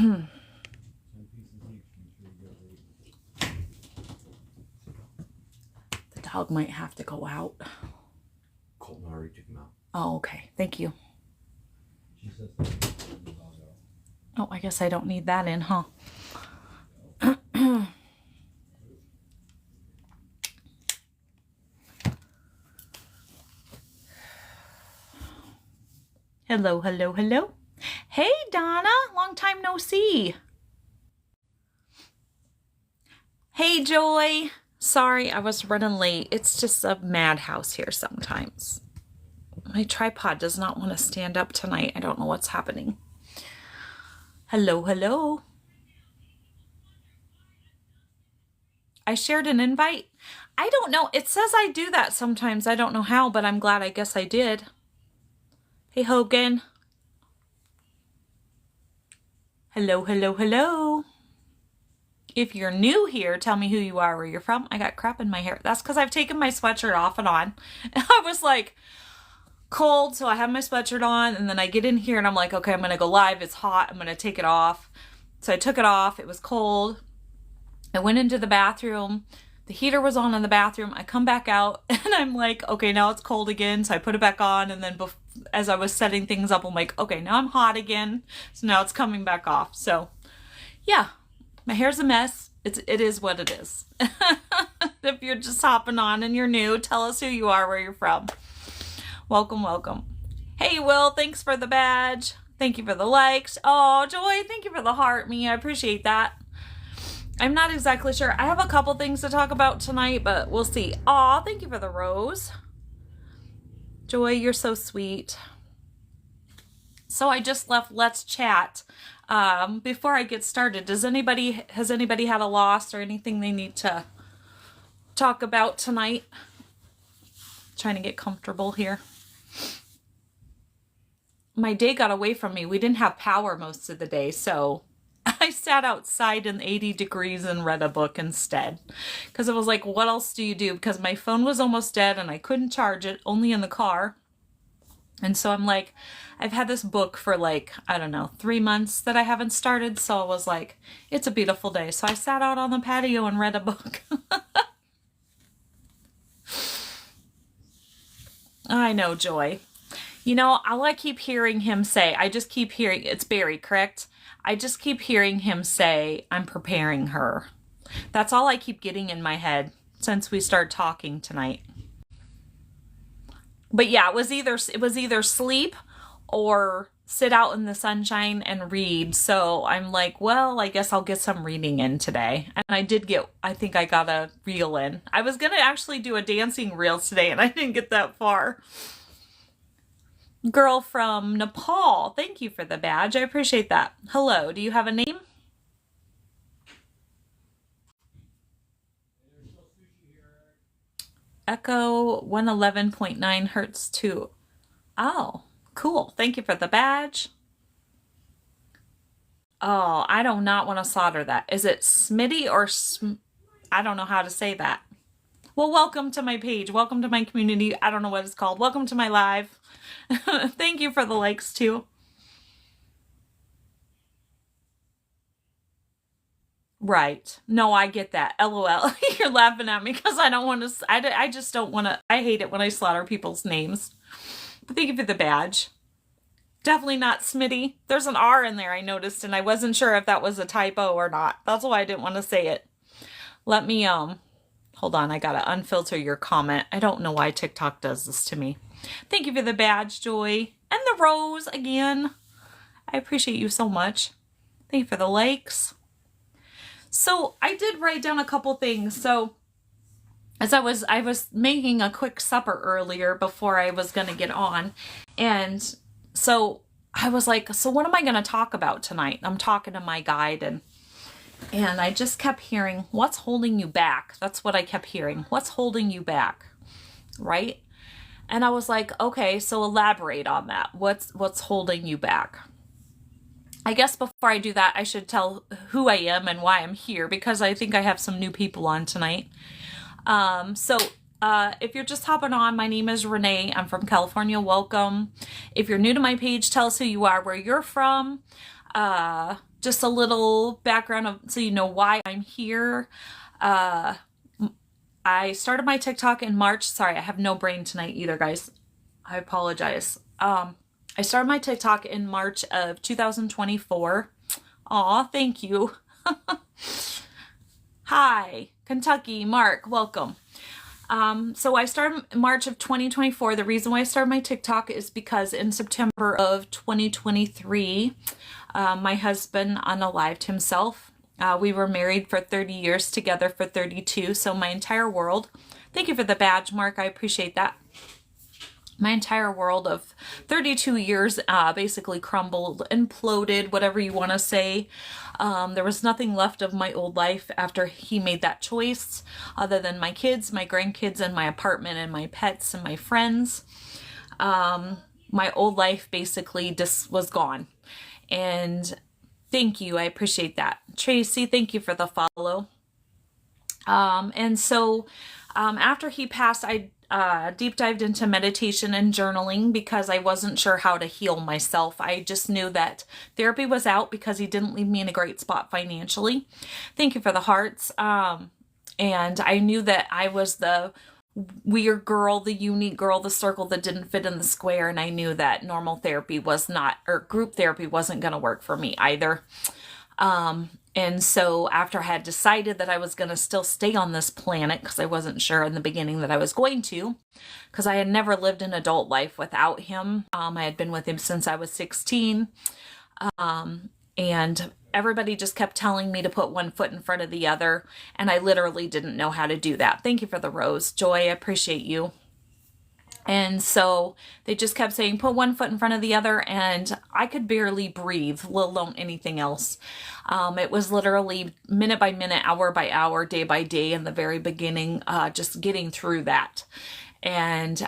The dog might have to go out. Colton already took him out. Oh, okay. Thank you. Oh, I guess I don't need that in, huh? Hello, hello, hello. Hey, Donna. Long time no see. Hey, Joy. Sorry, I was running late. It's just a madhouse here sometimes. My tripod does not want to stand up tonight. I don't know what's happening. Hello, hello. I shared an invite. I don't know. It says I do that sometimes. I don't know how, but I'm glad. I guess I did. Hey, Hogan. Hello, hello, hello. If you're new here, tell me who you are, where you're from. I got crap in my hair. That's because I've taken my sweatshirt off and on. And I was like cold, so I have my sweatshirt on, and then I get in here and I'm like, okay, I'm going to go live. It's hot. I'm going to take it off. So I took it off. It was cold. I went into the bathroom. The heater was on in the bathroom. I come back out and I'm like, okay, now it's cold again. So I put it back on. And then as I was setting things up, I'm like, okay, now I'm hot again. So now it's coming back off. So yeah, my hair's a mess. It is what it is. If you're just hopping on and you're new, tell us who you are, where you're from. Welcome, welcome. Hey, Will, thanks for the badge. Thank you for the likes. Oh, Joy, thank you for the heart, me. I appreciate that. I'm not exactly sure. I have a couple things to talk about tonight, but we'll see. Aw, thank you for the rose. Joy, you're so sweet. So I just left Let's Chat. Before I get started, has anybody had a loss or anything they need to talk about tonight? Trying to get comfortable here. My day got away from me. We didn't have power most of the day, so I sat outside in 80 degrees and read a book instead. Because I was like, what else do you do? Because my phone was almost dead and I couldn't charge it, only in the car. And so I'm like, I've had this book for like, I don't know, 3 months that I haven't started. So I was like, it's a beautiful day. So I sat out on the patio and read a book. I know, Joy. You know, all I keep hearing him say, I just keep hearing, it's Barry, correct? I just keep hearing him say, I'm preparing her. That's all I keep getting in my head since we started talking tonight. But yeah, it was either sleep or sit out in the sunshine and read. So I'm like, well, I guess I'll get some reading in today. And I think I got a reel in. I was going to actually do a dancing reel today and I didn't get that far. Girl from Nepal, thank you for the badge. I appreciate that. Hello, do you have a name? Echo 111.9 hertz too. Oh, cool. Thank you for the badge. Oh, I do not want to solder that. Is it Smitty or I don't know how to say that. Well, welcome to my page. Welcome to my community. I don't know what it's called. Welcome to my live. Thank you for the likes too. Right. No, I get that. LOL. You're laughing at me because I don't want to, I just don't want to, I hate it when I slaughter people's names. But thank you for the badge. Definitely not Smitty. There's an R in there I noticed and I wasn't sure if that was a typo or not. That's why I didn't want to say it. Let me, hold on. I got to unfilter your comment. I don't know why TikTok does this to me. Thank you for the badge, Joy. And the rose again. I appreciate you so much. Thank you for the likes. So I did write down a couple things. So as I was making a quick supper earlier before I was going to get on. And so I was like, so what am I going to talk about tonight? I'm talking to my guide and I just kept hearing, what's holding you back? That's what I kept hearing. What's holding you back? Right? And I was like, okay, so elaborate on that. What's holding you back? I guess before I do that, I should tell who I am and why I'm here because I think I have some new people on tonight. If you're just hopping on, my name is Renee. I'm from California. Welcome. If you're new to my page, tell us who you are, where you're from. Just a little background of, so you know why I'm here. Uh, I started my TikTok in March. Sorry, I have no brain tonight either, guys. I apologize. I started my TikTok in March of 2024. Aw, thank you. Hi, Kentucky, Mark, welcome. So I started March of 2024. The reason why I started my TikTok is because in September of 2023, my husband unalived himself. We were married for 30 years, together for 32. So my entire world, thank you for the badge, Mark. I appreciate that. My entire world of 32 years basically crumbled, imploded, whatever you want to say. There was nothing left of my old life after he made that choice, other than my kids, my grandkids, and my apartment, and my pets, and my friends. My old life basically just was gone. And thank you. I appreciate that. Tracy, thank you for the follow. And so after he passed, I deep dived into meditation and journaling because I wasn't sure how to heal myself. I just knew that therapy was out because he didn't leave me in a great spot financially. Thank you for the hearts. And I knew that I was the weird girl, the unique girl, the circle that didn't fit in the square. And I knew that normal therapy was not, or group therapy wasn't going to work for me either. And so after I had decided that I was going to still stay on this planet, because I wasn't sure in the beginning that I was going to, because I had never lived an adult life without him. I had been with him since I was 16. And everybody just kept telling me to put one foot in front of the other. And I literally didn't know how to do that. Thank you for the rose. Joy, I appreciate you. And so they just kept saying, put one foot in front of the other, and I could barely breathe, let alone anything else. It was literally minute by minute, hour by hour, day by day in the very beginning, just getting through that. And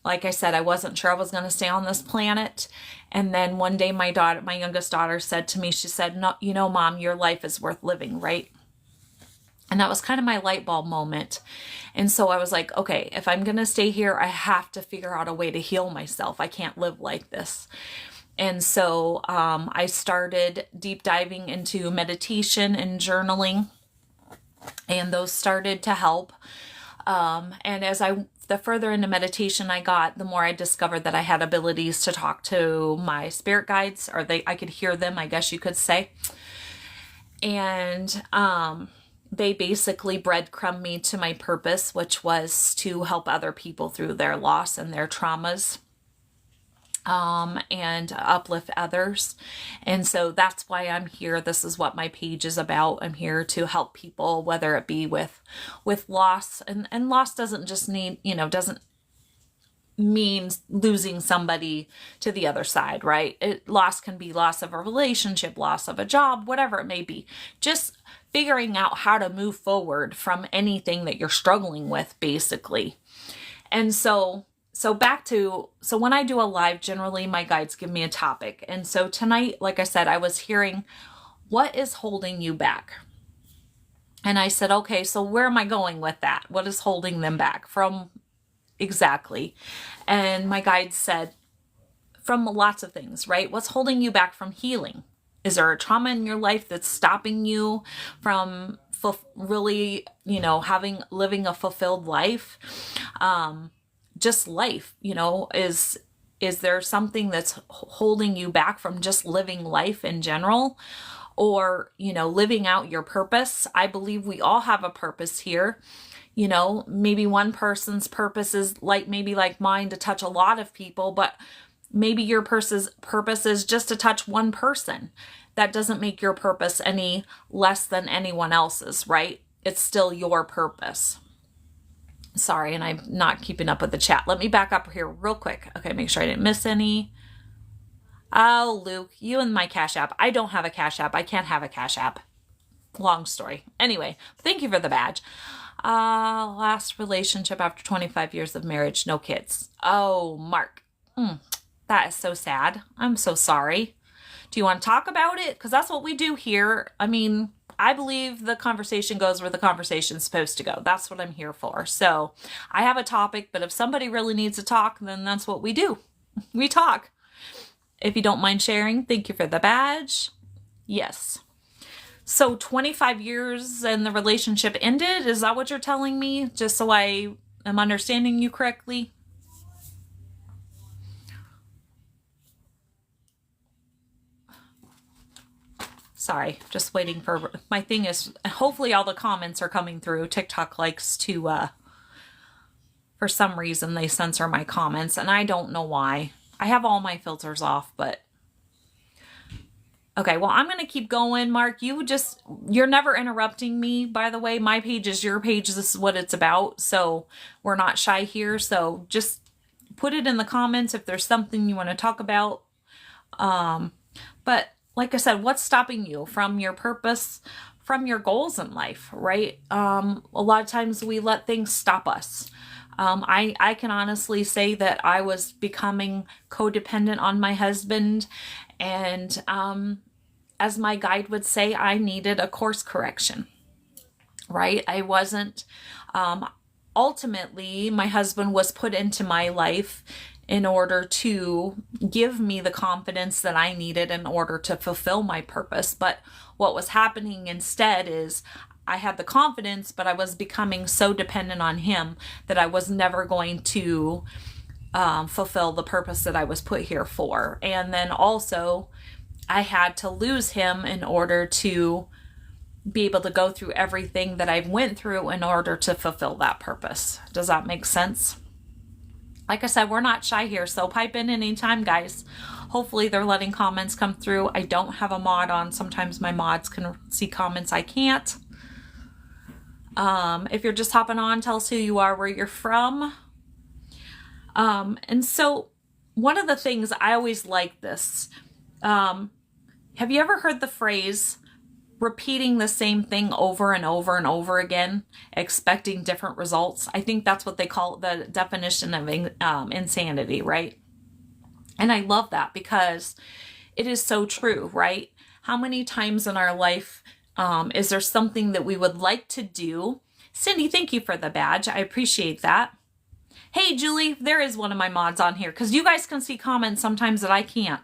like I said, I wasn't sure I was going to stay on this planet. And then one day my youngest daughter said to me, she said, "No, you know, Mom, your life is worth living, right?" And that was kind of my light bulb moment. And so I was like, okay, if I'm going to stay here, I have to figure out a way to heal myself. I can't live like this. And so I started deep diving into meditation and journaling, and those started to help. And as the further into meditation I got, the more I discovered that I had abilities to talk to my spirit guides, or I could hear them, I guess you could say. And they basically breadcrumbed me to my purpose, which was to help other people through their loss and their traumas, and uplift others. And so that's why I'm here. This is what my page is about. I'm here to help people, whether it be with loss, and loss doesn't just doesn't mean losing somebody to the other side, right? Loss can be loss of a relationship, loss of a job, whatever it may be. Just figuring out how to move forward from anything that you're struggling with, basically. And so when I do a live, generally my guides give me a topic. And so tonight, like I said, I was hearing, what is holding you back? And I said, okay, so where am I going with that? What is holding them back from exactly? And my guide said, from lots of things, right? What's holding you back from healing? Is there a trauma in your life that's stopping you from really, living a fulfilled life? Just life, is there something that's holding you back from just living life in general? Or, living out your purpose? I believe we all have a purpose here. Maybe one person's purpose is maybe like mine, to touch a lot of people, but maybe your purpose is just to touch one person. That doesn't make your purpose any less than anyone else's, right? It's still your purpose. Sorry, and I'm not keeping up with the chat. Let me back up here real quick. Okay, make sure I didn't miss any. Oh, Luke, you and my Cash App. I don't have a Cash App. I can't have a Cash App. Long story. Anyway, thank you for the badge. Last relationship after 25 years of marriage, no kids. Oh, Mark. That is so sad. I'm so sorry. Do you want to talk about it? Because that's what we do here. I mean, I believe the conversation goes where the conversation's supposed to go. That's what I'm here for. So I have a topic, but if somebody really needs to talk, then that's what we do. We talk. If you don't mind sharing, thank you for the badge. Yes. So 25 years and the relationship ended? Is that what you're telling me? Just so I am understanding you correctly? Sorry, just waiting for my thing is hopefully all the comments are coming through. TikTok likes to for some reason they censor my comments and I don't know why. I have all my filters off, but okay, well, I'm going to keep going. Mark, you're never interrupting me, by the way. My page is your page. This is what it's about. So we're not shy here. So just put it in the comments if there's something you want to talk about. But like I said, what's stopping you from your purpose, from your goals in life, right? A lot of times we let things stop us. I can honestly say that I was becoming codependent on my husband, and as my guide would say, I needed a course correction, right? I wasn't, ultimately, my husband was put into my life in order to give me the confidence that I needed in order to fulfill my purpose. But what was happening instead is I had the confidence, but I was becoming so dependent on him that I was never going to fulfill the purpose that I was put here for. And then also I had to lose him in order to be able to go through everything that I went through in order to fulfill that purpose. Does that make sense? Like I said, we're not shy here, so pipe in anytime, guys. Hopefully they're letting comments come through. I don't have a mod on. Sometimes my mods can see comments I can't. If you're just hopping on, tell us who you are, where you're from. And so one of the things I always like this, have you ever heard the phrase repeating the same thing over and over and over again, expecting different results? I think that's what they call the definition of insanity, right? And I love that because it is so true, right? How many times in our life is there something that we would like to do? Cindy, thank you for the badge. I appreciate that. Hey, Julie, there is one of my mods on here because you guys can see comments sometimes that I can't.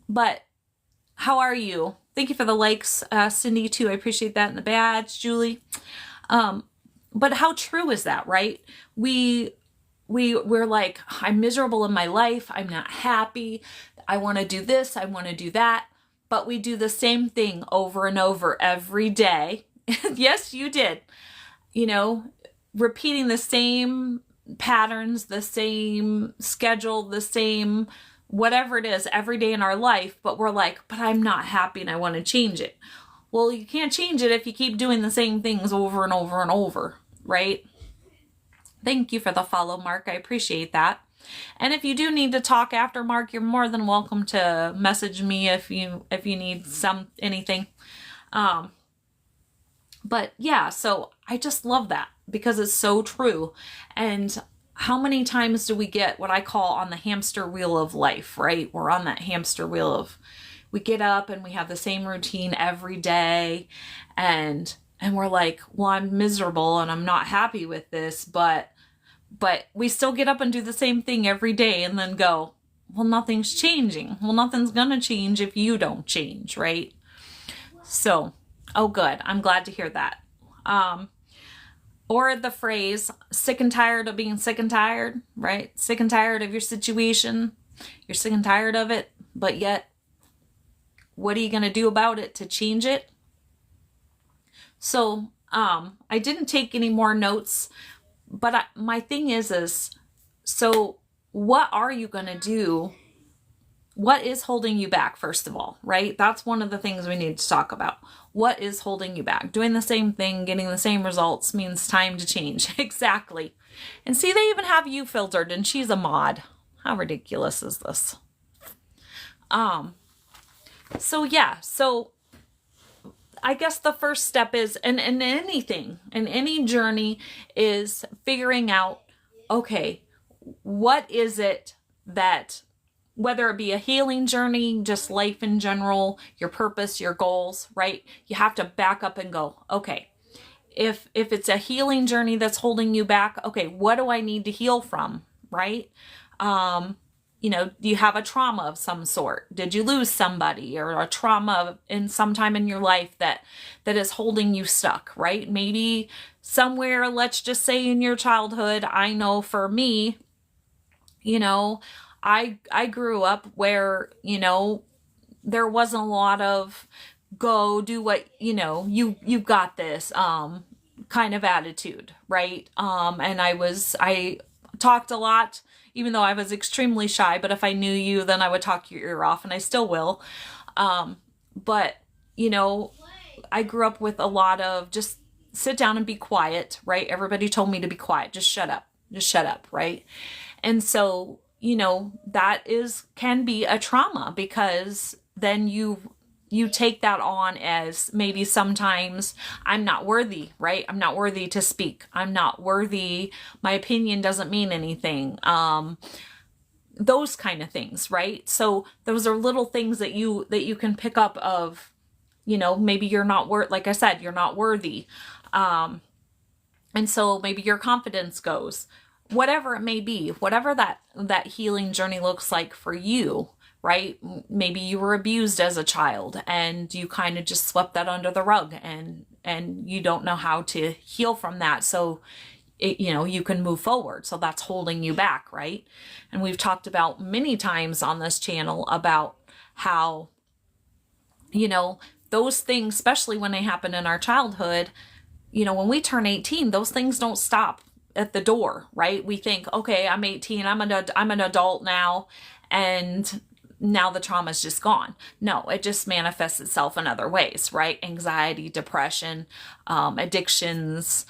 But how are you? Thank you for the likes, Cindy, too. I appreciate that in the badge, Julie. But how true is that, right? We're like, I'm miserable in my life. I'm not happy. I want to do this. I want to do that. But we do the same thing over and over every day. Yes, you did. You know, repeating the same patterns, the same schedule, the same whatever it is every day in our life, but we're like, but I'm not happy and I want to change it. Well, you can't change it if you keep doing the same things over and over and over, right? Thank you for the follow, Mark. I appreciate that. And if you do need to talk after, Mark, you're more than welcome to message me if you need anything. But yeah, so I just love that because it's so true. And how many times do we get what I call on the hamster wheel of life, right? We're on that hamster wheel of, we get up and we have the same routine every day and we're like, well, I'm miserable and I'm not happy with this, but we still get up and do the same thing every day and then go, well, nothing's changing. Well, nothing's gonna change if you don't change, right? So, oh, good. I'm glad to hear that. Or the phrase, sick and tired of being sick and tired, right? Sick and tired of your situation. You're sick and tired of it, but yet, what are you going to do about it to change it? So, I didn't take any more notes, but my thing is, so what are you going to do? What is holding you back, first of all, right? That's one of the things we need to talk about. What is holding you back? Doing the same thing, getting the same results means time to change. Exactly. And see, they even have you filtered and she's a mod. How ridiculous is this? So yeah, so I guess the first step is, in anything, in any journey, is figuring out, okay, what is it that, whether it be a healing journey, just life in general, your purpose, your goals, right? You have to back up and go, okay, if it's a healing journey that's holding you back, okay, what do I need to heal from, right? do you have a trauma of some sort? Did you lose somebody, or a trauma in some time in your life that is holding you stuck, right? Maybe somewhere, let's just say in your childhood. I know for me, I grew up where, there wasn't a lot of go do what, you've got this, kind of attitude, right? And I talked a lot, even though I was extremely shy, but if I knew you, then I would talk your ear off, and I still will. But, I grew up with a lot of just sit down and be quiet, right? Everybody told me to be quiet. Just shut up, right? And so, that can be a trauma, because then you take that on as maybe sometimes I'm not worthy, right? I'm not worthy to speak. I'm not worthy. My opinion doesn't mean anything. Those kind of things, right? So those are little things that you can pick up of, maybe you're not like I said, you're not worthy. And so maybe your confidence goes, whatever it may be, whatever that healing journey looks like for you, right? Maybe you were abused as a child and you kind of just swept that under the rug, and you don't know how to heal from that. So you can move forward. So that's holding you back, right? And we've talked about many times on this channel about how, those things, especially when they happen in our childhood, when we turn 18, those things don't stop at the door, right? We think, okay, I'm 18, I'm an adult now, and now the trauma's just gone. No, it just manifests itself in other ways, right? Anxiety, depression, addictions,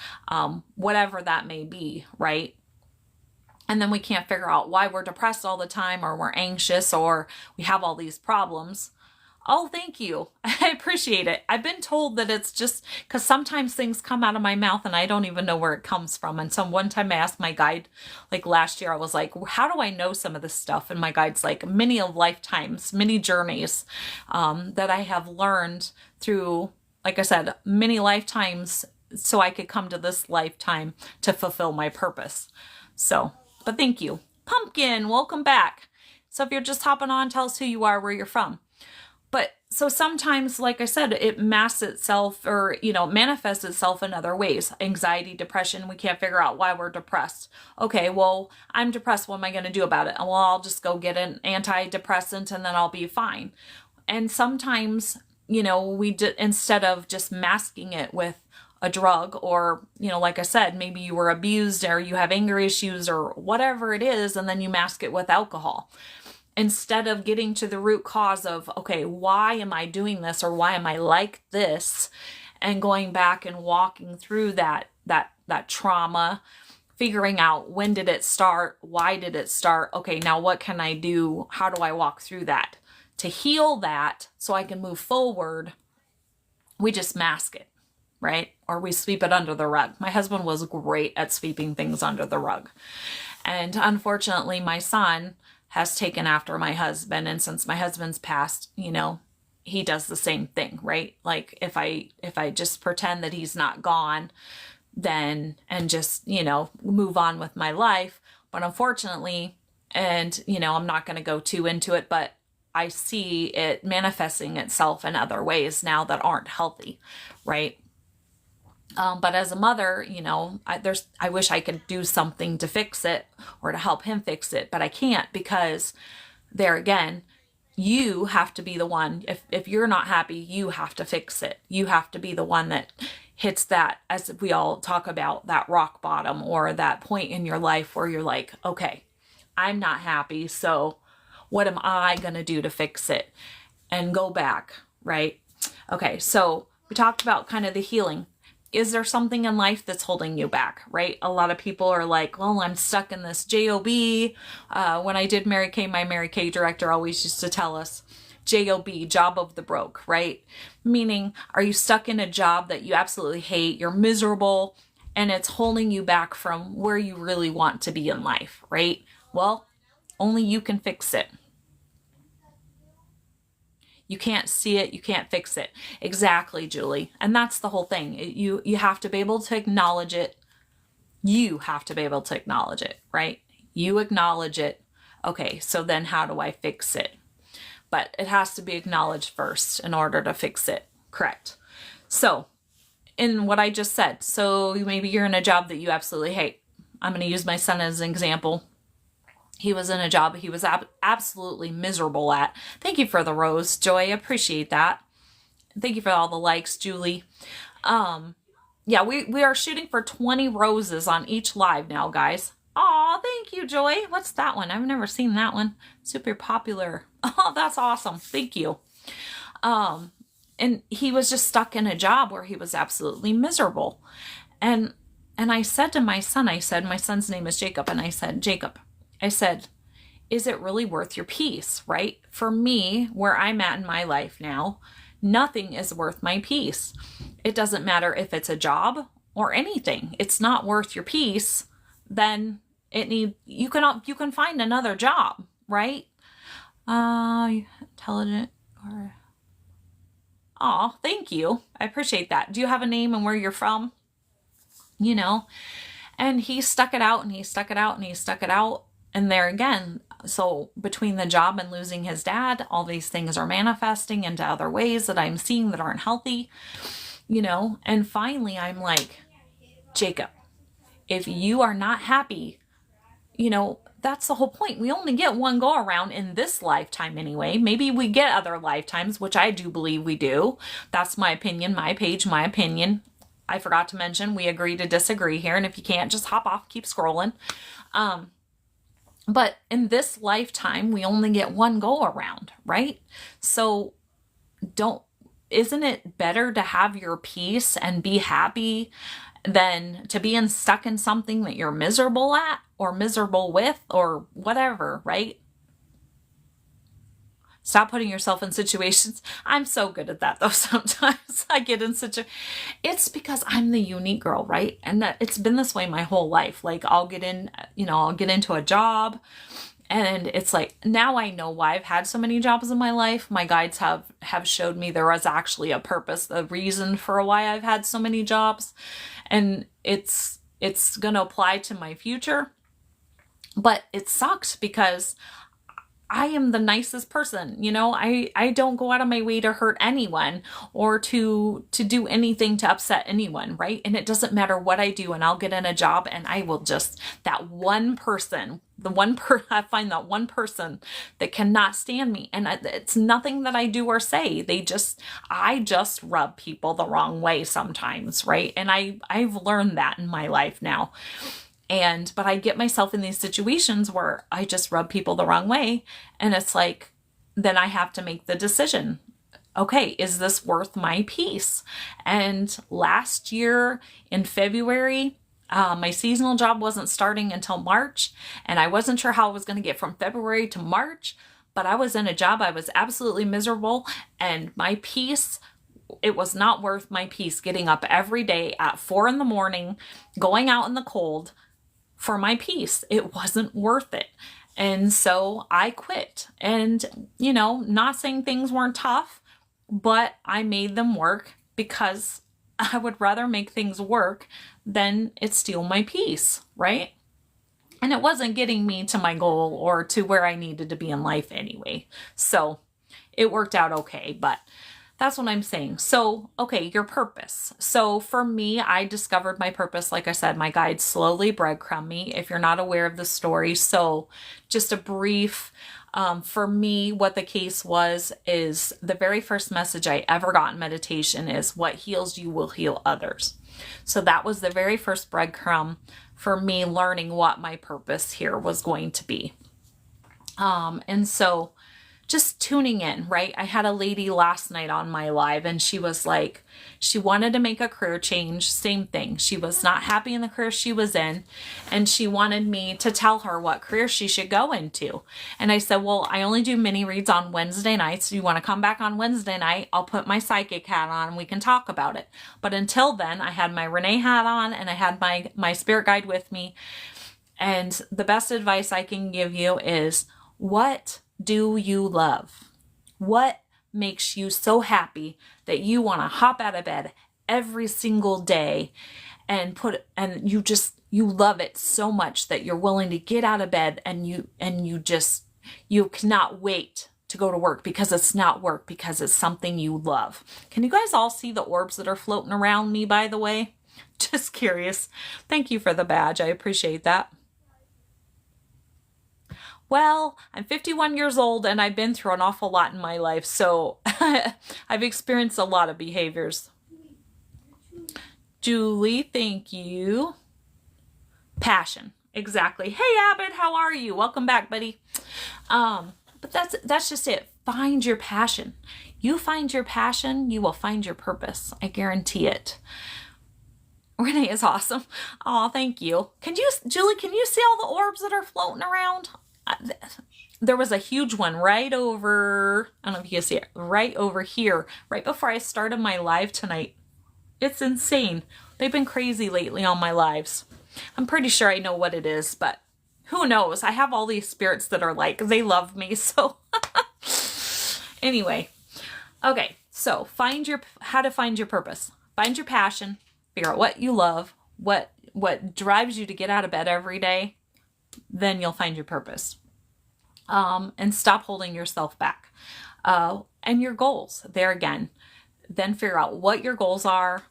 whatever that may be, right? And then we can't figure out why we're depressed all the time, or we're anxious, or we have all these problems. Oh, thank you. I appreciate it. I've been told that it's just because sometimes things come out of my mouth and I don't even know where it comes from. And so one time I asked my guide, like last year, I was like, how do I know some of this stuff? And my guide's like, many lifetimes, many journeys that I have learned through, like I said, many lifetimes, so I could come to this lifetime to fulfill my purpose. So, but thank you. Pumpkin, welcome back. So if you're just hopping on, tell us who you are, where you're from. But so sometimes, like I said, it masks itself, or, manifests itself in other ways. Anxiety, depression, we can't figure out why we're depressed. Okay, well, I'm depressed. What am I going to do about it? Well, I'll just go get an antidepressant and then I'll be fine. And sometimes, instead of just masking it with a drug, or, like I said, maybe you were abused, or you have anger issues, or whatever it is, and then you mask it with alcohol. Instead of getting to the root cause of, okay, why am I doing this, or why am I like this? And going back and walking through that trauma, figuring out, when did it start? Why did it start? Okay, now what can I do? How do I walk through that to heal that so I can move forward? We just mask it, right? Or we sweep it under the rug. My husband was great at sweeping things under the rug. And unfortunately, my son has taken after my husband. And since my husband's passed, he does the same thing, right? Like if I just pretend that he's not gone, then, and just, move on with my life. But unfortunately, and, I'm not going to go too into it, but I see it manifesting itself in other ways now that aren't healthy, right? But as a mother, I wish I could do something to fix it, or to help him fix it, but I can't, because there again, you have to be the one. If you're not happy, you have to fix it. You have to be the one that hits that, as we all talk about, that rock bottom, or that point in your life where you're like, okay, I'm not happy. So what am I going to do to fix it and go back, right? Okay. So we talked about kind of the healing. Is there something in life that's holding you back, right? A lot of people are like, well, I'm stuck in this job. When I did Mary Kay, my Mary Kay director always used to tell us, job, job of the broke, right? Meaning, are you stuck in a job that you absolutely hate? You're miserable, and it's holding you back from where you really want to be in life, right? Well, only you can fix it. You can't see it. You can't fix it. Exactly, Julie. And that's the whole thing. You have to be able to acknowledge it. You have to be able to acknowledge it, right? You acknowledge it. Okay, so then how do I fix it? But it has to be acknowledged first in order to fix it. Correct. So, in what I just said, so maybe you're in a job that you absolutely hate. I'm going to use my son as an example. He was in a job he was absolutely miserable at. Thank you for the rose, Joy. Appreciate that. Thank you for all the likes, Julie. Yeah, we are shooting for 20 roses on each live now, guys. Aw, thank you, Joy. What's that one? I've never seen that one. Super popular. Oh, that's awesome. Thank you. And he was just stuck in a job where he was absolutely miserable. And I said to my son, my son's name is Jacob, and I said, Jacob, I said, is it really worth your peace, right? For me, where I'm at in my life now, nothing is worth my peace. It doesn't matter if it's a job or anything. It's not worth your peace. Then you can find another job, right? Intelligent or oh, thank you. I appreciate that. Do you have a name and where you're from? You know, and he stuck it out and he stuck it out and he stuck it out. And there again, so between the job and losing his dad, all these things are manifesting into other ways that I'm seeing that aren't healthy, you know. And finally, I'm like, Jacob, if you are not happy, you know, that's the whole point. We only get one go around in this lifetime anyway. Maybe we get other lifetimes, which I do believe we do. That's my opinion, my page, my opinion. I forgot to mention we agree to disagree here. And if you can't, just hop off, keep scrolling. But in this lifetime, we only get one go around, right? So isn't it better to have your peace and be happy than to be stuck in something that you're miserable at or miserable with or whatever, right? Stop putting yourself in situations. I'm so good at that though. Sometimes I get in it's because I'm the unique girl, right? And it's been this way my whole life. Like I'll get into a job and it's like, now I know why I've had so many jobs in my life. My guides have showed me there was actually a purpose, a reason for why I've had so many jobs. And it's going to apply to my future. But it sucks because I am the nicest person, you know, I don't go out of my way to hurt anyone or to do anything to upset anyone, right? And it doesn't matter what I do, and I'll get in a job and I will just, that one person, I find that one person that cannot stand me. And it's nothing that I do or say. I just rub people the wrong way sometimes, right? And I've learned that in my life now. But I get myself in these situations where I just rub people the wrong way. And it's like, then I have to make the decision. Okay, is this worth my peace? And last year in February, my seasonal job wasn't starting until March. And I wasn't sure how I was going to get from February to March. But I was in a job, I was absolutely miserable. And my peace, it was not worth my peace getting up every day at 4 a.m, going out in the cold, for my peace. It wasn't worth it. And so I quit. And, you know, not saying things weren't tough, but I made them work because I would rather make things work than it steal my peace, right? And it wasn't getting me to my goal or to where I needed to be in life anyway. So it worked out okay, but that's what I'm saying. So, okay, your purpose. So for me, I discovered my purpose. Like I said, my guides slowly breadcrumb me if you're not aware of the story. So just a brief, for me, what the case was is the very first message I ever got in meditation is what heals you will heal others. So that was the very first breadcrumb for me learning what my purpose here was going to be. And so just tuning in, right? I had a lady last night on my live and she was like, she wanted to make a career change. Same thing. She was not happy in the career she was in. And she wanted me to tell her what career she should go into. And I said, well, I only do mini reads on Wednesday nights. You want to come back on Wednesday night? I'll put my psychic hat on and we can talk about it. But until then, I had my Renee hat on and I had my spirit guide with me. And the best advice I can give you is, what do you love? What makes you so happy that you want to hop out of bed every single day and you you love it so much that you're willing to get out of bed and you cannot wait to go to work because it's not work, because it's something you love. Can you guys all see the orbs that are floating around me, by the way? Just curious. Thank you for the badge. I appreciate that. Well, I'm 51 years old and I've been through an awful lot in my life, so I've experienced a lot of behaviors. Julie, thank you. Passion. Exactly. Hey, Abbott, how are you? Welcome back, buddy. But that's just it. Find your passion. You find your passion, you will find your purpose. I guarantee it. Renee is awesome. Oh, thank you. Julie, can you see all the orbs that are floating around? There was a huge one right over, I don't know if you can see it, right over here, right before I started my live tonight. It's insane. They've been crazy lately on my lives. I'm pretty sure I know what it is, but who knows? I have all these spirits that are like, they love me, so. Anyway, okay, so how to find your purpose. Find your passion, figure out what you love, what drives you to get out of bed every day, then you'll find your purpose. And stop holding yourself back. And your goals, there again. Then figure out what your goals are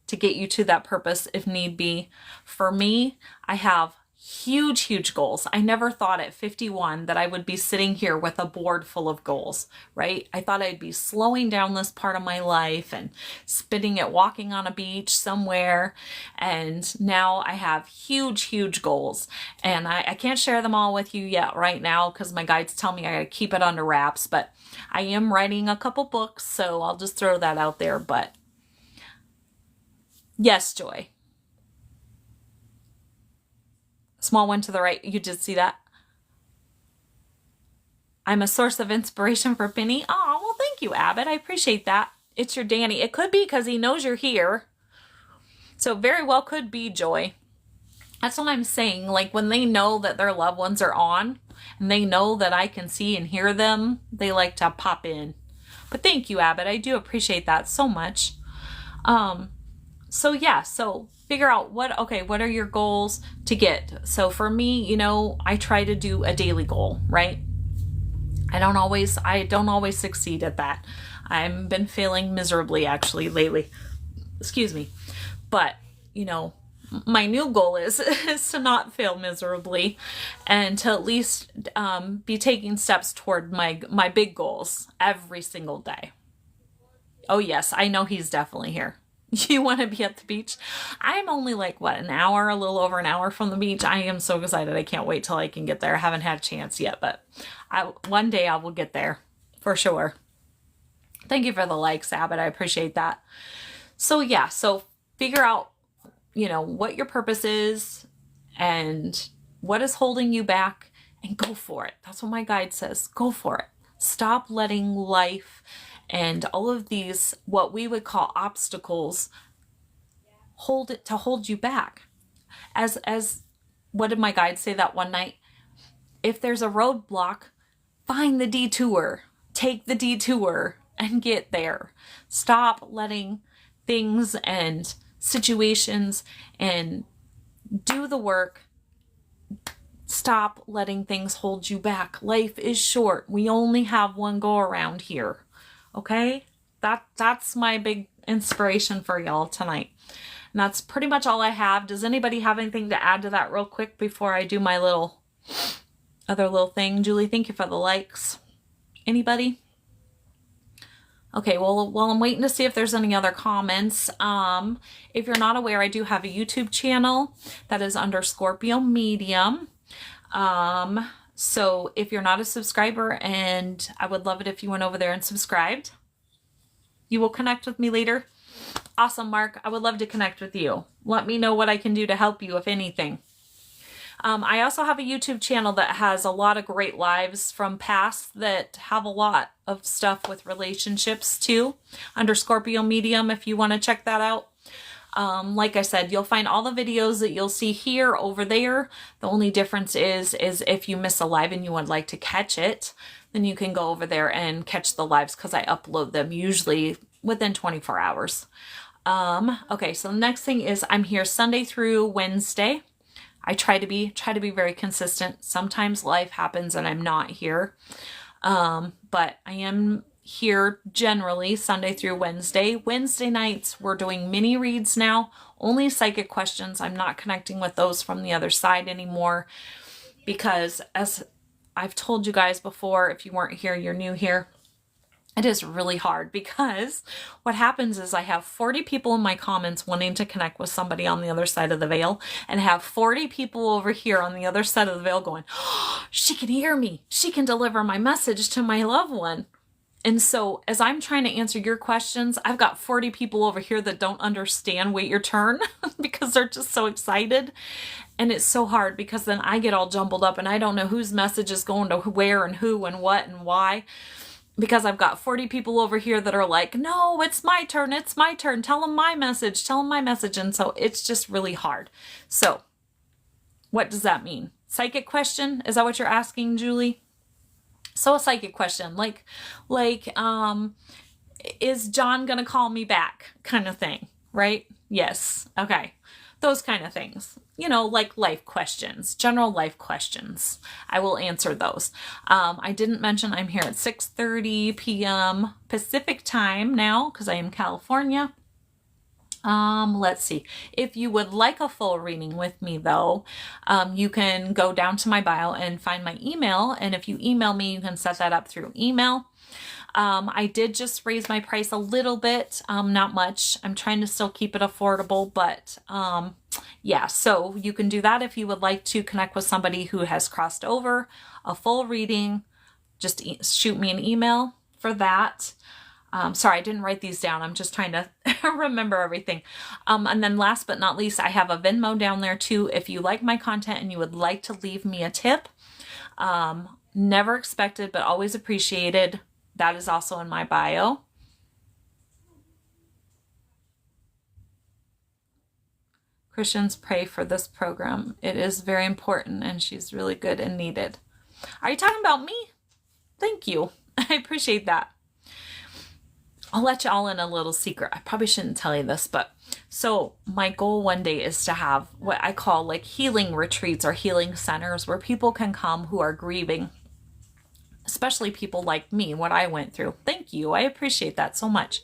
to get you to that purpose if need be. For me, I have huge goals. I never thought at 51 that I would be sitting here with a board full of goals, right? I thought I'd be slowing down this part of my life and spending it walking on a beach somewhere. And now I have huge goals. And I can't share them all with you yet right now because my guides tell me I gotta keep it under wraps, but I am writing a couple books, so I'll just throw that out there. But yes, Joy. Small one to the right. You did see that? I'm a source of inspiration for Penny. Oh, well, thank you, Abbott. I appreciate that. It's your Danny. It could be because he knows you're here. So very well could be, Joy. That's what I'm saying. Like when they know that their loved ones are on and they know that I can see and hear them, they like to pop in. But thank you, Abbott. I do appreciate that so much. So yeah, so figure out what are your goals to get. So for me, I try to do a daily goal, right? I don't always succeed at that. I've been failing miserably actually lately. Excuse me. But, my new goal is to not fail miserably and to at least be taking steps toward my big goals every single day. Oh yes, I know he's definitely here. You want to be at the beach? I'm only like, a little over an hour from the beach. I am so excited. I can't wait till I can get there. I haven't had a chance yet, but one day I will get there for sure. Thank you for the likes, Abbott. I appreciate that. So yeah, so figure out, what your purpose is and what is holding you back and go for it. That's what my guide says. Go for it. Stop letting life and all of these, what we would call obstacles, hold you back. As what did my guide say that one night? If there's a roadblock, find the detour, take the detour and get there. Stop letting things and situations and do the work. Stop letting things hold you back. Life is short. We only have one go around here. Okay? That's my big inspiration for y'all tonight. And that's pretty much all I have. Does anybody have anything to add to that real quick before I do my other little thing? Julie, thank you for the likes. Anybody? Okay, well, while I'm waiting to see if there's any other comments, if you're not aware, I do have a YouTube channel that is under Scorpio Medium. So if you're not a subscriber, and I would love it if you went over there and subscribed, you will connect with me later. Awesome, Mark. I would love to connect with you. Let me know what I can do to help you, if anything. I also have a YouTube channel that has a lot of great lives from past that have a lot of stuff with relationships too, under Scorpio Medium, if you want to check that out. Like I said, you'll find all the videos that you'll see here over there. The only difference is if you miss a live and you would like to catch it, then you can go over there and catch the lives because I upload them usually within 24 hours. Okay, so the next thing is I'm here Sunday through Wednesday I try to be very consistent. Sometimes life happens and I'm not here. But I am here generally Sunday through Wednesday. Wednesday nights, we're doing mini reads now, only psychic questions. I'm not connecting with those from the other side anymore because, as I've told you guys before, if you weren't here, you're new here. It is really hard because what happens is I have 40 people in my comments wanting to connect with somebody on the other side of the veil, and have 40 people over here on the other side of the veil going, oh, she can hear me. She can deliver my message to my loved one. And so as I'm trying to answer your questions, I've got 40 people over here that don't understand wait your turn because they're just so excited. And it's so hard because then I get all jumbled up and I don't know whose message is going to where and who and what and why. Because I've got 40 people over here that are like, no, it's my turn. It's my turn. Tell them my message. Tell them my message. And so it's just really hard. So what does that mean? Psychic question? Is that what you're asking, Julie? So a psychic question, like, is John going to call me back kind of thing, right? Yes. Okay. Those kind of things, like life questions, general life questions. I will answer those. I didn't mention I'm here at 6:30 p.m. Pacific time now because I am California. Let's see. If you would like a full reading with me though, you can go down to my bio and find my email. And if you email me, you can set that up through email. I did just raise my price a little bit, not much. I'm trying to still keep it affordable, but, yeah, so you can do that if you would like to connect with somebody who has crossed over a full reading. Just shoot me an email for that. Sorry, I didn't write these down. I'm just trying to remember everything. And then last but not least, I have a Venmo down there too. If you like my content and you would like to leave me a tip, never expected, but always appreciated. That is also in my bio. Christians, pray for this program. It is very important and she's really good and needed. Are you talking about me? Thank you. I appreciate that. I'll let you all in a little secret. I probably shouldn't tell you this, but so my goal one day is to have what I call like healing retreats or healing centers where people can come who are grieving, especially people like me, what I went through. Thank you. I appreciate that so much.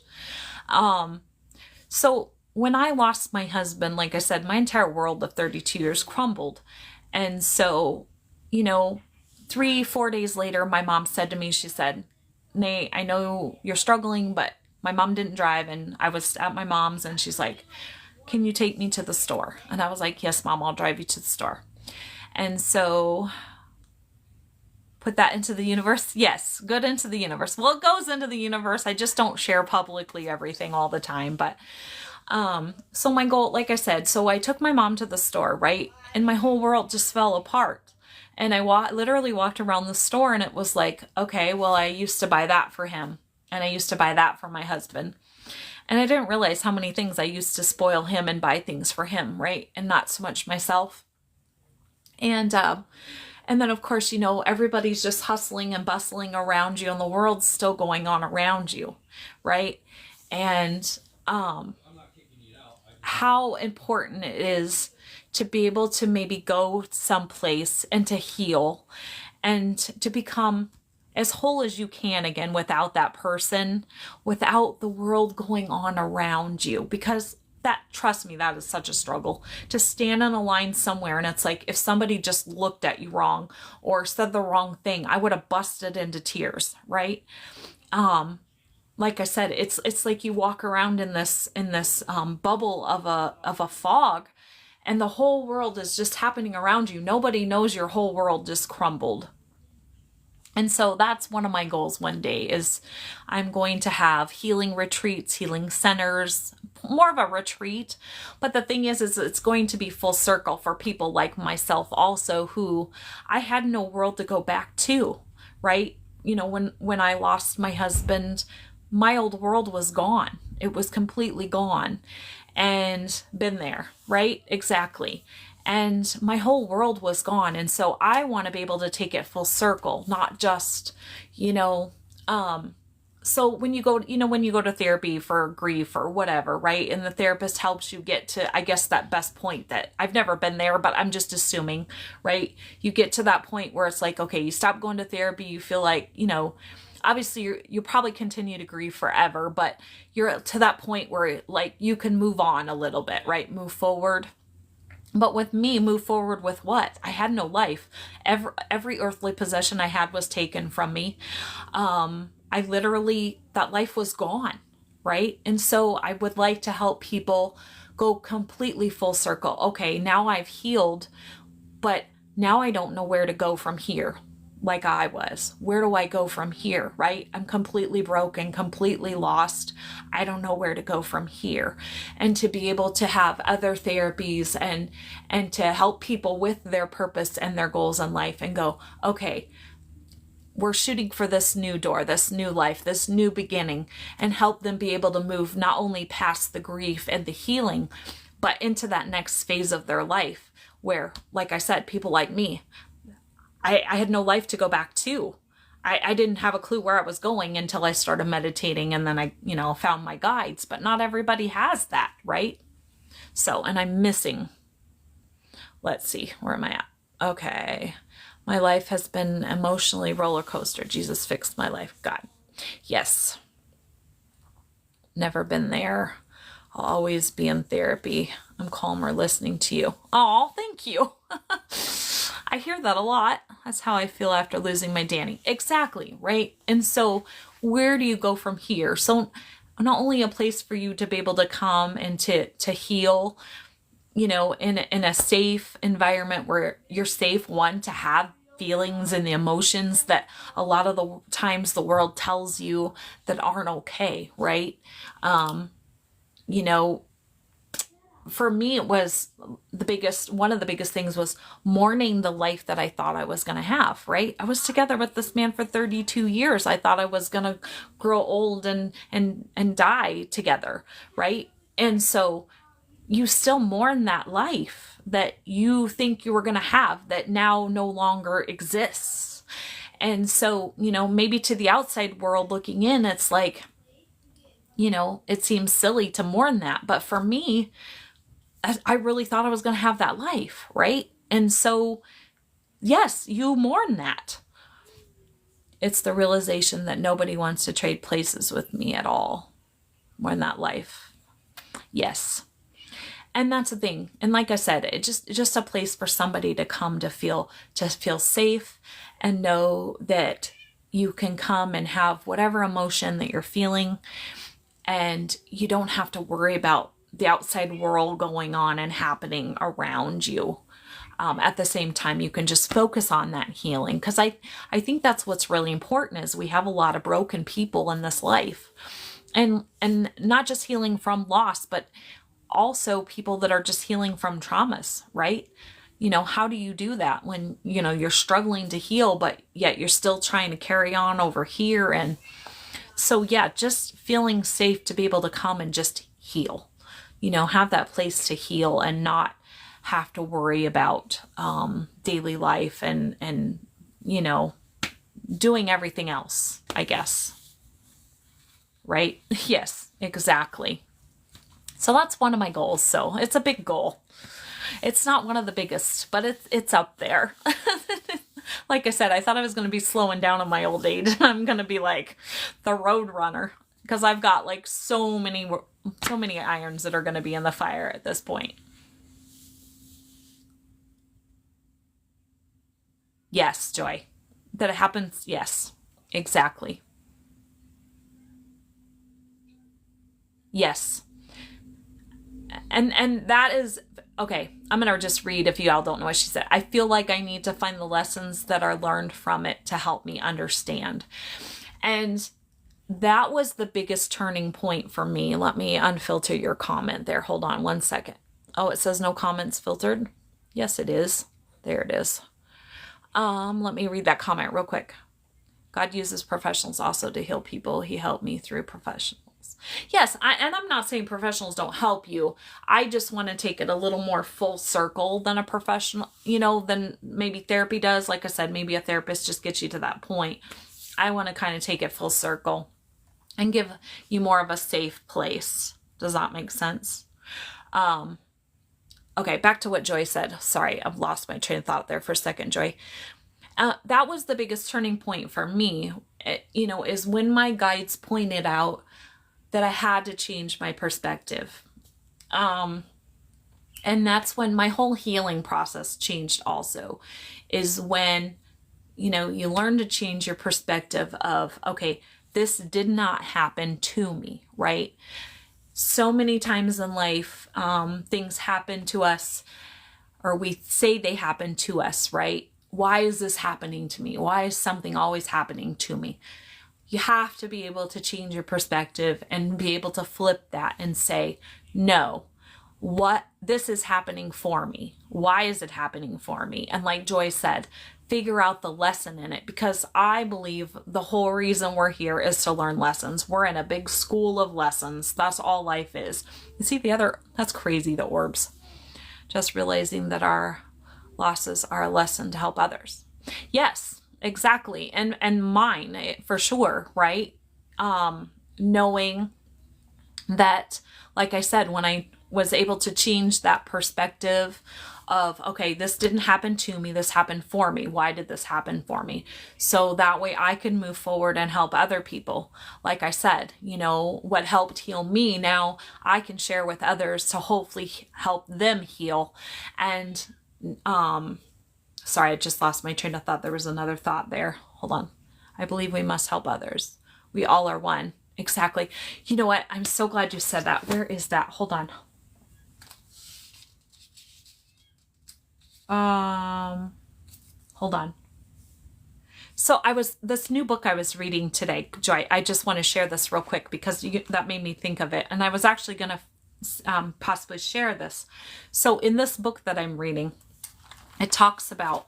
So when I lost my husband, like I said, my entire world of 32 years crumbled. And so, 3-4 days later, my mom said to me, she said, Nate, I know you're struggling, but my mom didn't drive and I was at my mom's and she's like, can you take me to the store? And I was like, yes, Mom, I'll drive you to the store. And so put that into the universe. Yes, good into the universe. Well, it goes into the universe. I just don't share publicly everything all the time. But so my goal, like I said, so I took my mom to the store, right? And my whole world just fell apart. And I literally walked around the store and it was like, okay, well, I used to buy that for him. And I used to buy that for my husband. And I didn't realize how many things I used to spoil him and buy things for him, right? And not so much myself. And then of course, everybody's just hustling and bustling around you and the world's still going on around you, right? And how important it is to be able to maybe go someplace and to heal and to become as whole as you can again without that person, without the world going on around you. Because trust me, that is such a struggle to stand in a line somewhere. And it's like, if somebody just looked at you wrong or said the wrong thing, I would have busted into tears, right? Like I said, it's like you walk around in this bubble of a fog, and the whole world is just happening around you. Nobody knows your whole world just crumbled. And so that's one of my goals one day is I'm going to have healing retreats, healing centers, more of a retreat. But the thing is it's going to be full circle for people like myself also who I had no world to go back to, right? When I lost my husband, my old world was gone. It was completely gone and been there, right? Exactly. And my whole world was gone. And so I want to be able to take it full circle, not just, So when you go, when you go to therapy for grief or whatever, right? And the therapist helps you get to, I guess, that best point that I've never been there, but I'm just assuming, right? You get to that point where it's like, okay, you stop going to therapy. You feel like, obviously you probably continue to grieve forever, but you're to that point where like you can move on a little bit, right? Move forward. But with me, move forward with what? I had no life. Every earthly possession I had was taken from me. I literally, that life was gone, right? And so I would like to help people go completely full circle. Okay, now I've healed, but now I don't know where to go from here like I was. Where do I go from here, right? I'm completely broken, completely lost. I don't know where to go from here. And to be able to have other therapies and to help people with their purpose and their goals in life and go, okay, we're shooting for this new door, this new life, this new beginning, and help them be able to move not only past the grief and the healing, but into that next phase of their life where, like I said, people like me, I had no life to go back to. I didn't have a clue where I was going until I started meditating, and then I, found my guides, but not everybody has that, right? So, and I'm missing, let's see, where am I at? Okay. My life has been emotionally roller coaster. Jesus fixed my life. God. Yes. Never been there. I'll always be in therapy. I'm calmer listening to you. Oh, thank you. I hear that a lot. That's how I feel after losing my Danny. Exactly, right? And so where do you go from here? So not only a place for you to be able to come and to heal, in a safe environment where you're safe, one, to have feelings and the emotions that a lot of the times the world tells you that aren't okay, right? For me, it was one of the biggest things was mourning the life that I thought I was going to have, right? I was together with this man for 32 years. I thought I was going to grow old and die together, right? And so you still mourn that life that you think you were going to have that now no longer exists. And so, maybe to the outside world looking in, it's like, it seems silly to mourn that. But for me, I really thought I was going to have that life, right? And so, yes, you mourn that. It's the realization that nobody wants to trade places with me at all. Mourn that life. Yes. And that's the thing. And like I said, it's just a place for somebody to come to feel safe and know that you can come and have whatever emotion that you're feeling, and you don't have to worry about the outside world going on and happening around you. At the same time, you can just focus on that healing. Because I think that's what's really important is we have a lot of broken people in this life. And not just healing from loss, but also people that are just healing from traumas, right? How do you do that when, you're struggling to heal, but yet you're still trying to carry on over here? And so, yeah, just feeling safe to be able to come and just heal, have that place to heal and not have to worry about daily life and doing everything else, I guess. Right? Yes, exactly. So that's one of my goals. So it's a big goal. It's not one of the biggest, but it's up there. Like I said, I thought I was going to be slowing down in my old age. I'm going to be like the road runner because I've got like so many irons that are going to be in the fire at this point. Yes, Joy. That it happens. Yes, exactly. Yes. And that is, okay, I'm going to just read if you all don't know what she said. I feel like I need to find the lessons that are learned from it to help me understand. And that was the biggest turning point for me. Let me unfilter your comment there. Hold on one second. Oh, it says no comments filtered. Yes, it is. There it is. Let me read that comment real quick. God uses professionals also to heal people. He helped me through professionals. Yes, and I'm not saying professionals don't help you. I just want to take it a little more full circle than a professional, than maybe therapy does. Like I said, maybe a therapist just gets you to that point. I want to kind of take it full circle. and give you more of a safe place. Does that make sense? Okay, back to what Joy said. Sorry, I've lost my train of thought there for a second, Joy. That was the biggest turning point for me, is when my guides pointed out that I had to change my perspective. And that's when my whole healing process changed also, is when, you learn to change your perspective of, okay, this did not happen to me, right? So many times in life, things happen to us, or we say they happen to us, right? Why is this happening to me? Why is something always happening to me? You have to be able to change your perspective and be able to flip that and say, no, this is happening for me. Why is it happening for me? And like Joy said, figure out the lesson in it, because I believe the whole reason we're here is to learn lessons. We're in a big school of lessons. That's all life is. You see that's crazy, the orbs. Just realizing that our losses are a lesson to help others. Yes, exactly. And mine for sure, right? Knowing that, like I said, when I was able to change that perspective of, okay, this didn't happen to me, this happened for me. Why did this happen for me? So that way I can move forward and help other people. Like I said, what helped heal me, now I can share with others to hopefully help them heal. And sorry, I just lost my train of thought. There was another thought there. Hold on. I believe we must help others. We all are one. Exactly. You know what? I'm so glad you said that. Where is that? Hold on. Hold on. So this new book I was reading today, Joy, I just want to share this real quick because that made me think of it. And I was actually going to possibly share this. So in this book that I'm reading, it talks about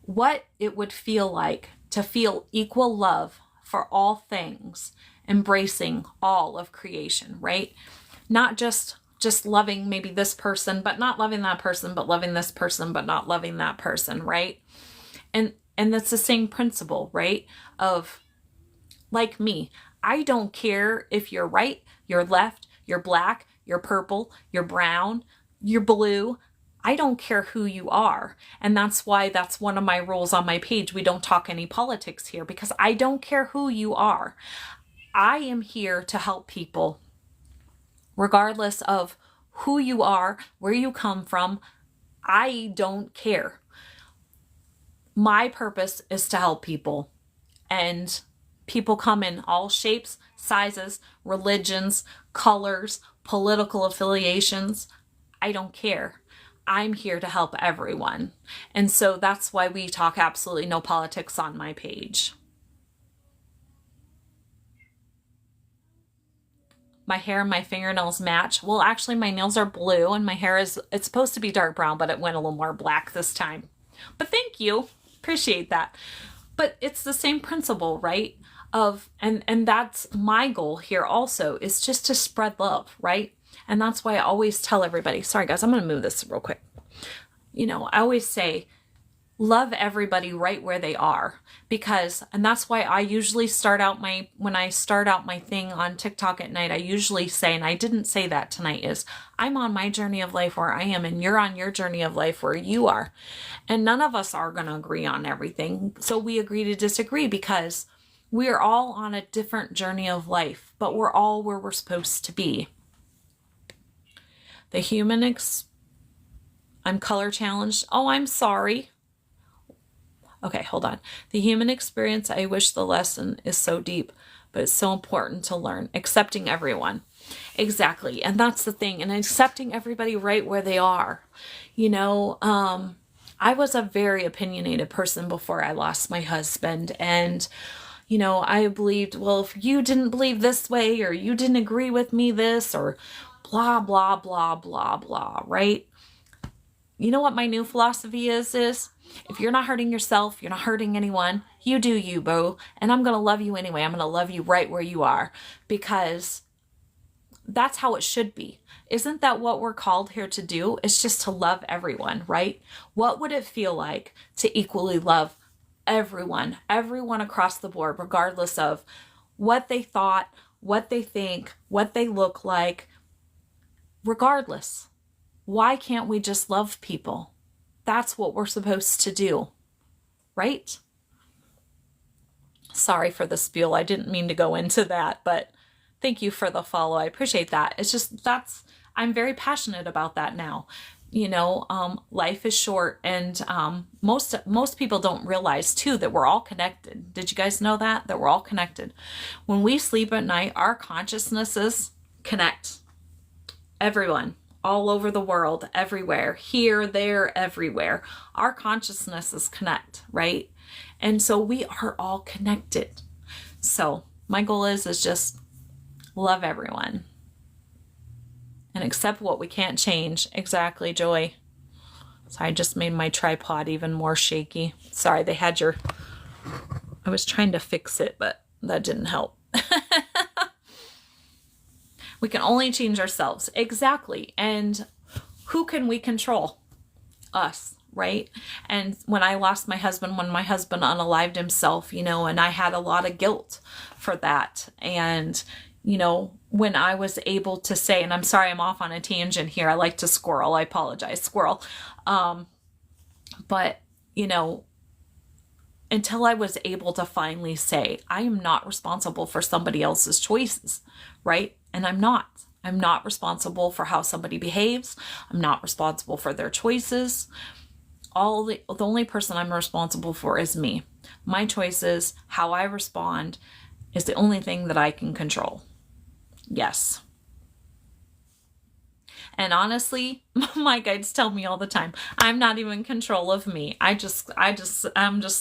what it would feel like to feel equal love for all things, embracing all of creation, right? Not just loving maybe this person, but not loving that person, but loving this person, but not loving that person, right? And that's the same principle, right? Of, like me, I don't care if you're right, you're left, you're black, you're purple, you're brown, you're blue. I don't care who you are. And that's why that's one of my rules on my page. We don't talk any politics here, because I don't care who you are. I am here to help people regardless of who you are, where you come from. I don't care. My purpose is to help people, and people come in all shapes, sizes, religions, colors, political affiliations. I don't care. I'm here to help everyone. And so that's why we talk absolutely no politics on my page. My hair and my fingernails match. Well, actually my nails are blue and my hair it's supposed to be dark brown, but it went a little more black this time. But thank you. Appreciate that. But it's the same principle, right? And that's my goal here also, is just to spread love, right? And that's why I always tell everybody, sorry guys, I'm going to move this real quick. I always say, love everybody right where they are, and that's why I usually when I start out my thing on TikTok at night, I usually say, and I didn't say that tonight, is I'm on my journey of life where I am, and you're on your journey of life where you are. And none of us are going to agree on everything. So we agree to disagree, because we are all on a different journey of life, but we're all where we're supposed to be. I'm color challenged. Oh, I'm sorry. Okay, hold on. The human experience, I wish the lesson is so deep, but it's so important to learn. Accepting everyone. Exactly. And that's the thing. And accepting everybody right where they are. I was a very opinionated person before I lost my husband. And, I believed, well, if you didn't believe this way, or you didn't agree with me this, or blah, blah, blah, blah, blah, right? You know what my new philosophy is if you're not hurting yourself, you're not hurting anyone, you do you, boo. And I'm going to love you anyway. I'm going to love you right where you are, because that's how it should be. Isn't that what we're called here to do? It's just to love everyone, right? What would it feel like to equally love everyone across the board, regardless of what they thought, what they think, what they look like, regardless. Why can't we just love people? That's what we're supposed to do, right? Sorry for the spiel. I didn't mean to go into that, but thank you for the follow. I appreciate that. It's just, I'm very passionate about that now. Life is short, and most people don't realize too that we're all connected. Did you guys know that we're all connected? When we sleep at night, our consciousnesses connect. Everyone, all over the world, everywhere, here, there, everywhere. Our consciousnesses connect, right? And so we are all connected. So my goal is just love everyone and accept what we can't change. Exactly, Joy. So I just made my tripod even more shaky. Sorry, I was trying to fix it, but that didn't help. We can only change ourselves. Exactly. And who can we control? Us, right? And when my husband unalived himself, and I had a lot of guilt for that. And when I was able to say, and I'm sorry, I'm off on a tangent here. I like to squirrel. I apologize, squirrel. But, until I was able to finally say, I am not responsible for somebody else's choices, right? And I'm not responsible for how somebody behaves. I'm not responsible for their choices. The only person I'm responsible for is me. My choices, how I respond, is the only thing that I can control. Yes. And honestly, my guides tell me all the time, I'm not even in control of me. I'm just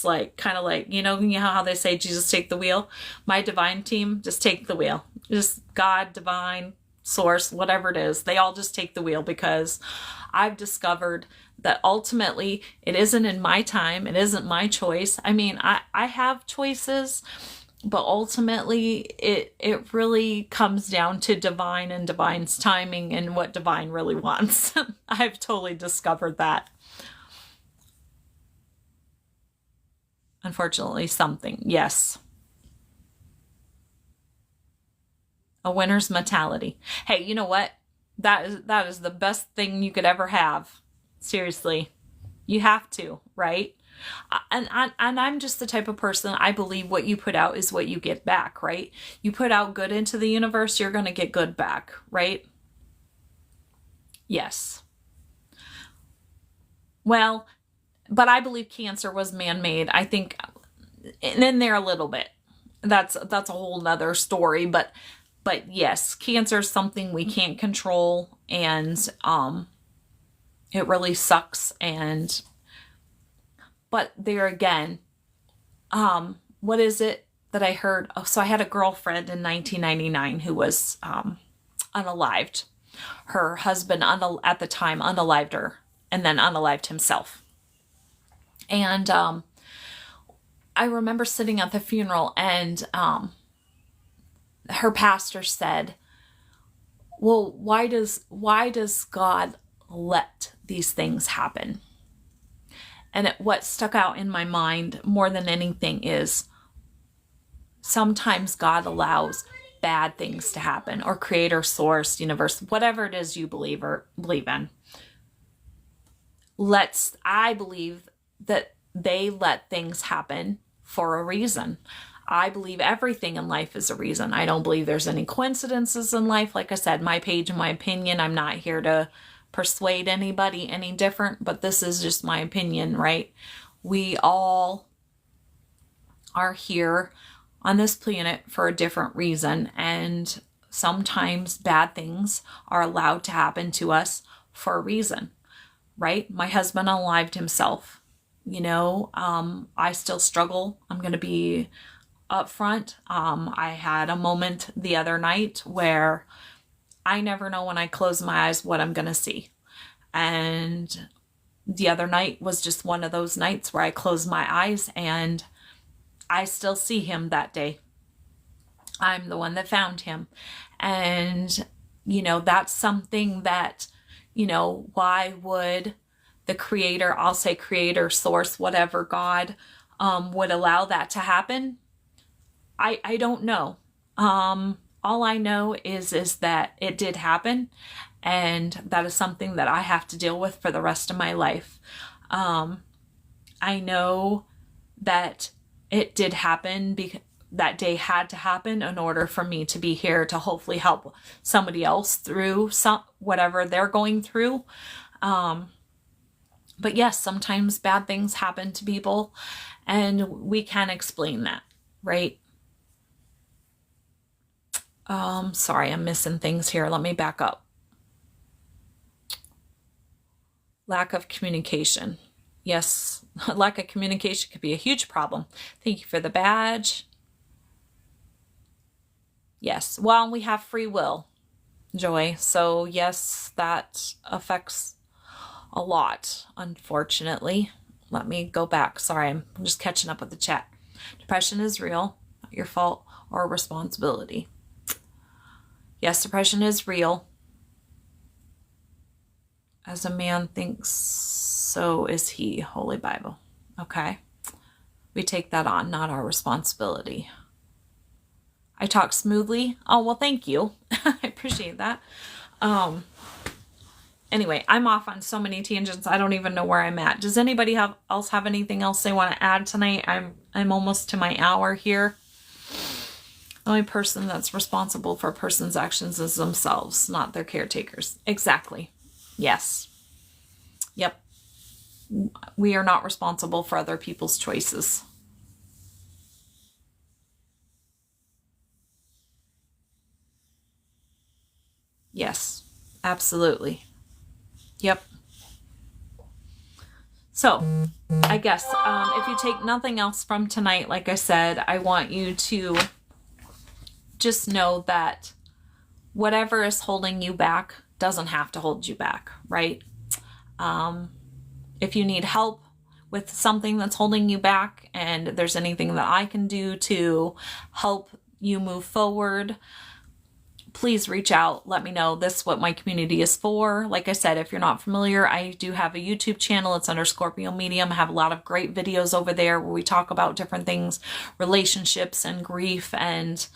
like, kind of like, you know how they say, Jesus, take the wheel. My divine team, just take the wheel. Just God, divine, source, whatever it is. They all just take the wheel, because I've discovered that ultimately it isn't in my time. It isn't my choice. I mean, I have choices, but ultimately it really comes down to divine and divine's timing and what divine really wants. I've totally discovered that. Unfortunately, something. Yes. A winner's mentality. Hey, you know what? That is the best thing you could ever have. Seriously. You have to, right? And I'm just the type of person, I believe what you put out is what you get back, right? You put out good into the universe, you're going to get good back, right? Yes. Well, but I believe Cancer was man-made. I think, and in there a little bit. That's a whole nother story, but yes, Cancer is something we can't control, and it really sucks. But there again, what is it that I heard? Oh, so I had a girlfriend in 1999 who was unalived. Her husband at the time unalived her, and then unalived himself. And I remember sitting at the funeral, and her pastor said, well, why does God let these things happen? And what stuck out in my mind more than anything is sometimes God allows bad things to happen, or creator, source, universe, whatever it is you believe in. I believe that they let things happen for a reason. I believe everything in life is a reason. I don't believe there's any coincidences in life. Like I said, my page and my opinion, I'm not here to persuade anybody any different, but this is just my opinion, right? We all are here on this planet for a different reason, and sometimes bad things are allowed to happen to us for a reason, right? My husband unalived himself. I still struggle. I'm going to be upfront. I had a moment the other night where I never know when I close my eyes what I'm going to see. And the other night was just one of those nights where I closed my eyes and I still see him that day. I'm the one that found him. And, that's something that, why would the creator, I'll say creator, source, whatever, God, would allow that to happen? I don't know. All I know is that it did happen, and that is something that I have to deal with for the rest of my life. I know that it did happen because that day had to happen in order for me to be here to hopefully help somebody else through whatever they're going through. But yes, sometimes bad things happen to people, and we can't explain that, right? Sorry, I'm missing things here. Let me back up. Lack of communication. Yes, lack of communication could be a huge problem. Thank you for the badge. Yes, well, we have free will, Joy. So yes, that affects a lot, unfortunately. Let me go back. Sorry, I'm just catching up with the chat. Depression is real, not your fault or responsibility. Yes, depression is real. As a man thinks, so is he. Holy Bible. Okay. We take that on, not our responsibility. I talk smoothly. Oh, well, thank you. I appreciate that. Anyway, I'm off on so many tangents. I don't even know where I'm at. Does anybody else have anything else they want to add tonight? I'm almost to my hour here. The only person that's responsible for a person's actions is themselves, not their caretakers. Exactly. Yes. Yep. We are not responsible for other people's choices. Yes, absolutely. Yep. So, I guess if you take nothing else from tonight, like I said, I want you to just know that whatever is holding you back doesn't have to hold you back, right? If you need help with something that's holding you back and there's anything that I can do to help you move forward, please reach out. Let me know. This is what my community is for. Like I said, if you're not familiar, I do have a YouTube channel. It's under Scorpio Medium. I have a lot of great videos over there where we talk about different things, relationships and grief and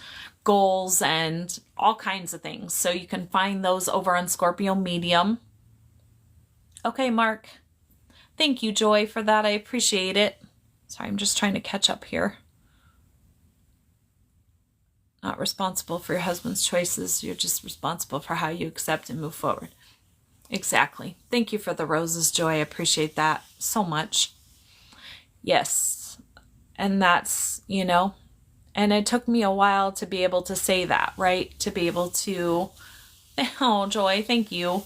goals and all kinds of things. So you can find those over on Scorpio Medium. Okay, Mark. Thank you, Joy, for that. I appreciate it. Sorry, I'm just trying to catch up here. Not responsible for your husband's choices. You're just responsible for how you accept and move forward. Exactly. Thank you for the roses, Joy. I appreciate that so much. Yes. And that's, and it took me a while to be able to say that, right? To be able to, oh, Joy, thank you.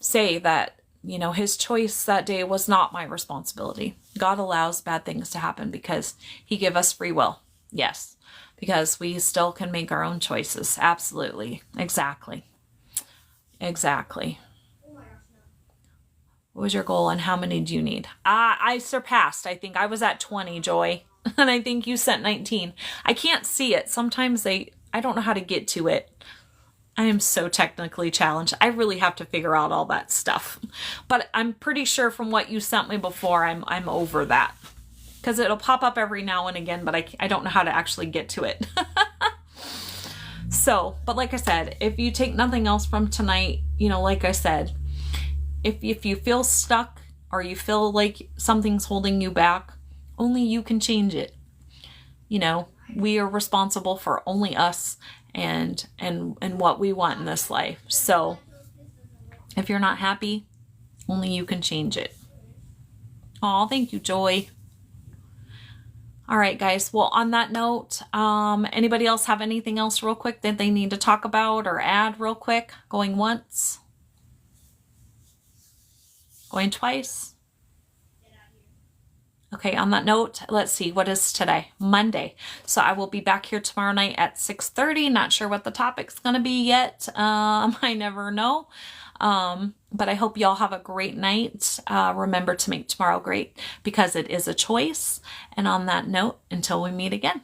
Say that, his choice that day was not my responsibility. God allows bad things to happen because he gave us free will. Yes. Because we still can make our own choices. Absolutely. Exactly. Exactly. What was your goal and how many do you need? I surpassed. I think I was at 20, Joy. And I think you sent 19. I can't see it. Sometimes I don't know how to get to it. I am so technically challenged. I really have to figure out all that stuff. But I'm pretty sure from what you sent me before, I'm over that. Because it'll pop up every now and again, but I don't know how to actually get to it. So, but like I said, if you take nothing else from tonight, like I said, if you feel stuck or you feel like something's holding you back, only you can change it. We are responsible for only us and what we want in this life. So if you're not happy, only you can change it. Oh, thank you, Joy. All right, guys. Well, on that note, anybody else have anything else real quick that they need to talk about or add real quick? Going once? Going twice? Okay, on that note, let's see. What is today? Monday. So I will be back here tomorrow night at 6:30. Not sure what the topic's going to be yet. I never know. But I hope y'all have a great night. Remember to make tomorrow great because it is a choice. And on that note, until we meet again.